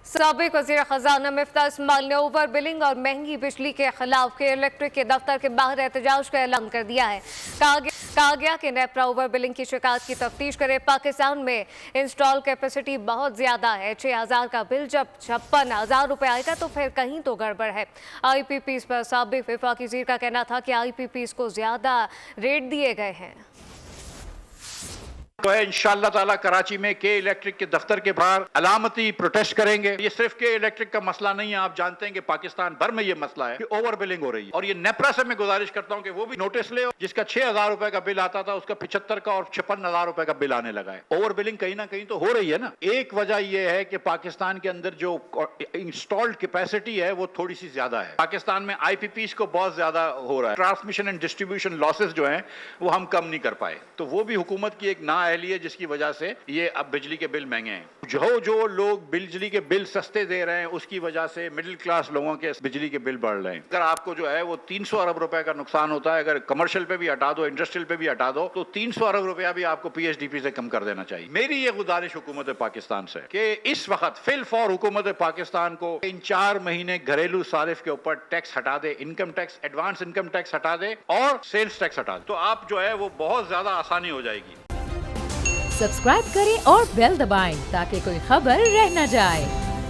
साबिक वज़ीर खजाना मिफ्ताह इस्माइल ने ओवर बिलिंग और महंगी बिजली के खिलाफ के इलेक्ट्रिक के दफ्तर के बाहर एहतजाज का ऐलान कर दिया है। कहा गया कि नेपरा ओवर बिलिंग की शिकायत की तफ्तीश करे। पाकिस्तान में इंस्टॉल कैपेसिटी बहुत ज्यादा है। 6,000 का बिल जब 56,000 रुपए आएगा तो फिर कहीं तो गड़बड़ है। IPPs पर साबिक वफाकी वज़ीर का कहना था कि IPPs को ज्यादा रेट दिए गए हैं। तो है इंशाअल्लाह ताला कराची में के इलेक्ट्रिक के दफ्तर के बाहर अलामती प्रोटेस्ट करेंगे। ये सिर्फ के इलेक्ट्रिक का मसला नहीं है, आप जानते हैं कि पाकिस्तान भर में ये मसला है कि ओवर बिलिंग हो रही है। और ये नेपरा से मैं गुजारिश करता हूं कि वो भी नोटिस ले। जिसका 6,000 रुपए का बिल आता था उसका 75 का और 56,000 रुपए का बिल आने लगा है। ओवर बिलिंग कहीं ना कहीं तो हो रही है ना। एक वजह यह है कि पाकिस्तान के अंदर जो इंस्टॉल्ड कैपेसिटी है वो थोड़ी सी ज्यादा है। पाकिस्तान में IPPs को बहुत ज्यादा हो रहा है। ट्रांसमिशन एंड डिस्ट्रीब्यूशन लॉसेस जो है वो हम कम नहीं कर पाए, तो वो भी हुकूमत की एक नाअहली है जिसकी वजह से ये अब बिजली के बिल महंगे हैं। जो लोग बिजली के बिल सस्ते दे रहे हैं उसकी वजह से मिडिल क्लास लोगों के बिजली के बिल बढ़ रहे हैं। अगर आपको जो है वो 300 अरब रुपए का नुकसान होता है, अगर कमर्शियल पे भी हटा दो, इंडस्ट्रियल पे भी हटा दो, तो 300 अरब रुपया भी आपको PSDP से कम कर देना चाहिए। मेरी ये गुजारिश हुकूमत पाकिस्तान से कि इस वक्त फिल फॉर हुकूमत पाकिस्तान को इन 4 महीने घरेलू सारिफ के ऊपर टैक्स हटा दे, income tax, advance income tax हटा दे और सेल्स टैक्स हटा दे, तो आप जो है वो बहुत ज्यादा आसानी हो जाएगी। सब्सक्राइब करें और बेल दबाएं ताकि कोई खबर रह न जाए।